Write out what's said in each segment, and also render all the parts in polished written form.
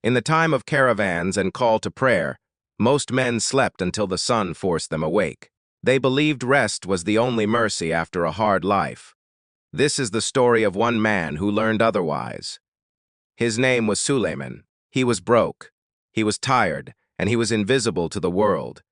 In the time of caravans and call to prayer, most men slept until the sun forced them awake. They believed rest was the only mercy after a hard life. This is the story of one man who learned otherwise. His name was Suleiman. He was broke, he was tired, and he was invisible to the world.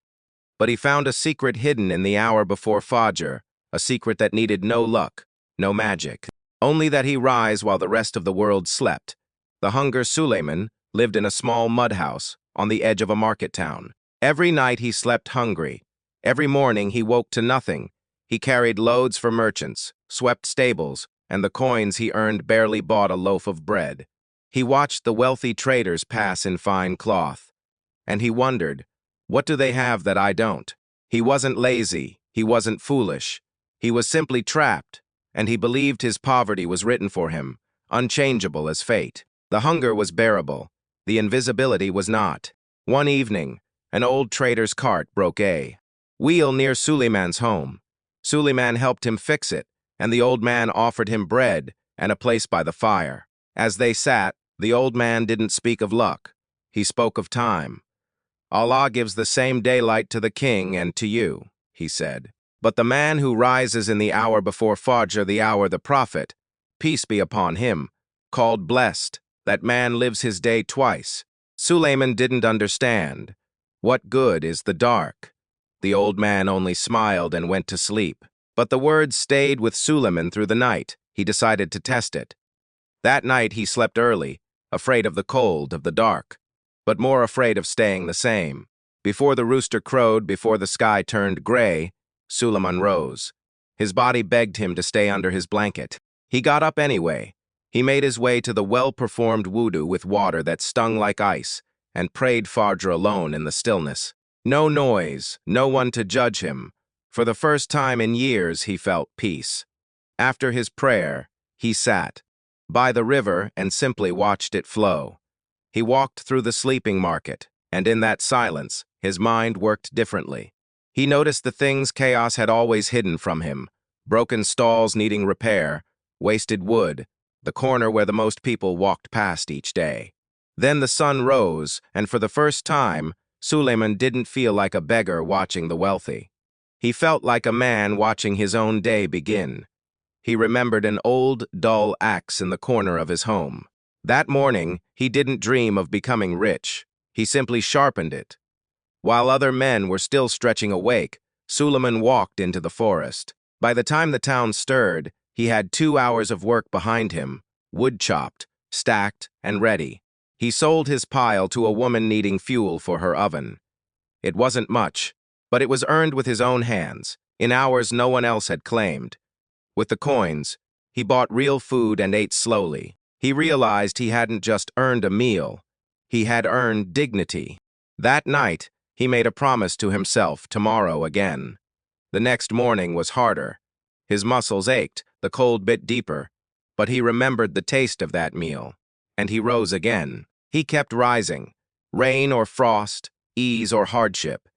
But he found a secret hidden in the hour before Fajr, a secret that needed no luck, no magic, only that he rise while the rest of the world slept. The hunger Suleiman lived in a small mud house on the edge of a market town. Every night he slept hungry. Every morning he woke to nothing. He carried loads for merchants, swept stables, and the coins he earned barely bought a loaf of bread. He watched the wealthy traders pass in fine cloth, and he wondered, what do they have that I don't? He wasn't lazy, he wasn't foolish. He was simply trapped, and he believed his poverty was written for him, unchangeable as fate. The hunger was bearable, the invisibility was not. One evening, an old trader's cart broke a wheel near Suleiman's home. Suleiman helped him fix it, and the old man offered him bread and a place by the fire. As they sat, the old man didn't speak of luck. He spoke of time. Allah gives the same daylight to the king and to you, he said. But the man who rises in the hour before Fajr, the hour the Prophet, peace be upon him, called blessed, that man lives his day twice. Suleiman didn't understand. What good is the dark? The old man only smiled and went to sleep. But the words stayed with Suleiman through the night. He decided to test it. That night he slept early, afraid of the cold, of the dark, but more afraid of staying the same. Before the rooster crowed, before the sky turned gray, Suleiman rose. His body begged him to stay under his blanket. He got up anyway. He made his way to the well-performed wudu with water that stung like ice, and prayed Fajr alone in the stillness. No noise, no one to judge him. For the first time in years he felt peace. After his prayer, he sat by the river and simply watched it flow. He walked through the sleeping market, and in that silence, his mind worked differently. He noticed the things chaos had always hidden from him: broken stalls needing repair, wasted wood, the corner where the most people walked past each day. Then the sun rose, and for the first time, Suleiman didn't feel like a beggar watching the wealthy. He felt like a man watching his own day begin. He remembered an old, dull axe in the corner of his home. That morning, he didn't dream of becoming rich. He simply sharpened it. While other men were still stretching awake, Suleiman walked into the forest. By the time the town stirred, he had 2 hours of work behind him, wood chopped, stacked, and ready. He sold his pile to a woman needing fuel for her oven. It wasn't much, but it was earned with his own hands, in hours no one else had claimed. With the coins, he bought real food and ate slowly. He realized he hadn't just earned a meal, he had earned dignity. That night, he made a promise to himself: tomorrow again. The next morning was harder. His muscles ached, the cold bit deeper, but he remembered the taste of that meal, and he rose again. He kept rising, rain or frost, ease or hardship.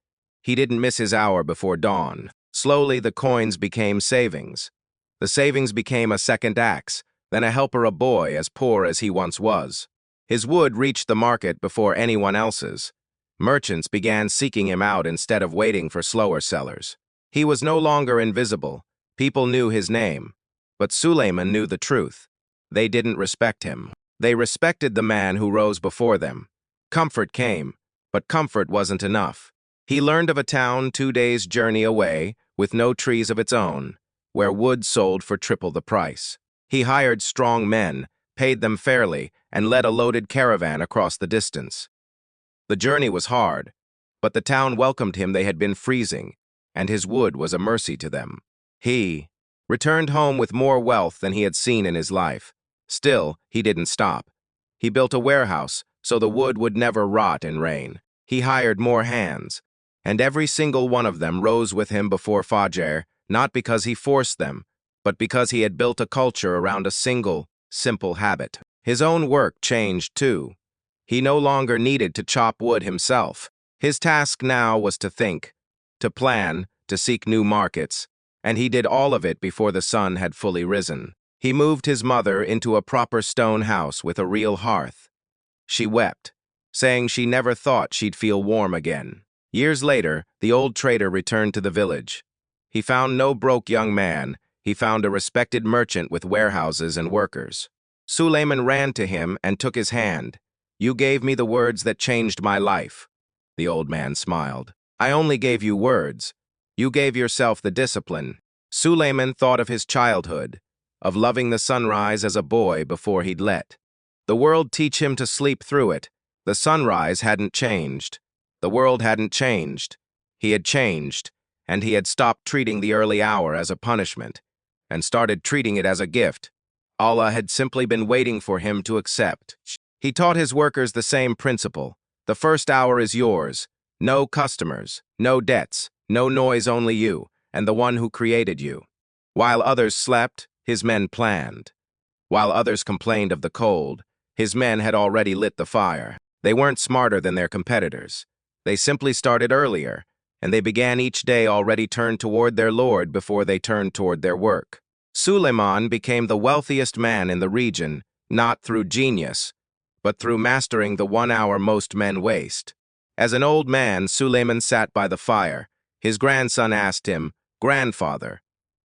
He didn't miss his hour before dawn. Slowly, the coins became savings. The savings became a second axe, then a helper, a boy as poor as he once was. His wood reached the market before anyone else's. Merchants began seeking him out instead of waiting for slower sellers. He was no longer invisible. People knew his name. But Suleiman knew the truth. They didn't respect him. They respected the man who rose before them. Comfort came, but comfort wasn't enough. He learned of a town 2 days' journey away, with no trees of its own, where wood sold for triple the price. He hired strong men, paid them fairly, and led a loaded caravan across the distance. The journey was hard, but the town welcomed him. They had been freezing, and his wood was a mercy to them. He returned home with more wealth than he had seen in his life. Still, he didn't stop. He built a warehouse so the wood would never rot in rain. He hired more hands, and every single one of them rose with him before Fajr, not because he forced them, but because he had built a culture around a single, simple habit. His own work changed too. He no longer needed to chop wood himself. His task now was to think, to plan, to seek new markets, and he did all of it before the sun had fully risen. He moved his mother into a proper stone house with a real hearth. She wept, saying she never thought she'd feel warm again. Years later, the old trader returned to the village. He found no broke young man. He found a respected merchant with warehouses and workers. Suleiman ran to him and took his hand. "You gave me the words that changed my life." The old man smiled. "I only gave you words. You gave yourself the discipline." Suleiman thought of his childhood, of loving the sunrise as a boy before he'd let the world teach him to sleep through it. The sunrise hadn't changed. The world hadn't changed. He had changed, and he had stopped treating the early hour as a punishment and started treating it as a gift. Allah had simply been waiting for him to accept. He taught his workers the same principle. The first hour is yours. No customers, no debts, no noise, only you and the one who created you. While others slept, his men planned. While others complained of the cold, his men had already lit the fire. They weren't smarter than their competitors. They simply started earlier, and they began each day already turned toward their Lord before they turned toward their work. Suleiman became the wealthiest man in the region, not through genius, but through mastering the 1 hour most men waste. As an old man, Suleiman sat by the fire. His grandson asked him, "Grandfather,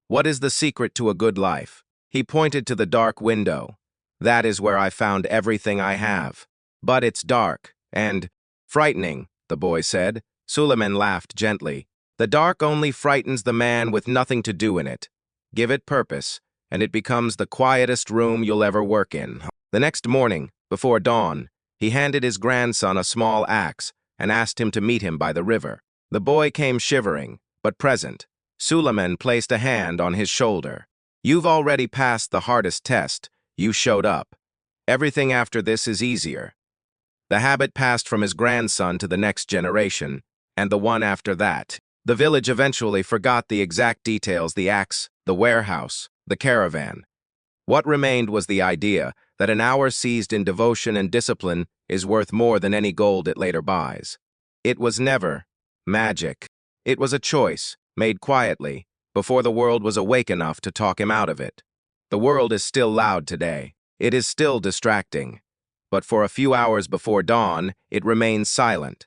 what is the secret to a good life?" He pointed to the dark window. "That is where I found everything I have. But it's dark and frightening," the boy said. Suleiman laughed gently. "The dark only frightens the man with nothing to do in it. Give it purpose, and it becomes the quietest room you'll ever work in." The next morning, before dawn, he handed his grandson a small axe and asked him to meet him by the river. The boy came shivering, but present. Suleiman placed a hand on his shoulder. "You've already passed the hardest test. You showed up. Everything after this is easier." The habit passed from his grandson to the next generation, and the one after that. The village eventually forgot the exact details: the axe, the warehouse, the caravan. What remained was the idea that an hour seized in devotion and discipline is worth more than any gold it later buys. It was never magic. It was a choice, made quietly, before the world was awake enough to talk him out of it. The world is still loud today. It is still distracting. But for a few hours before dawn, it remains silent.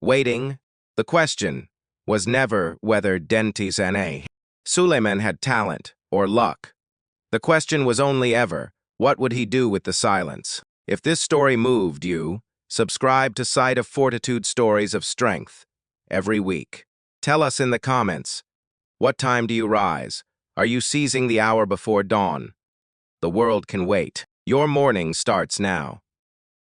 Waiting, the question was never whether dentes and a. Suleiman had talent or luck. The question was only ever, what would he do with the silence? If this story moved you, subscribe to Site of Fortitude Stories of Strength every week. Tell us in the comments, what time do you rise? Are you seizing the hour before dawn? The world can wait. Your morning starts now.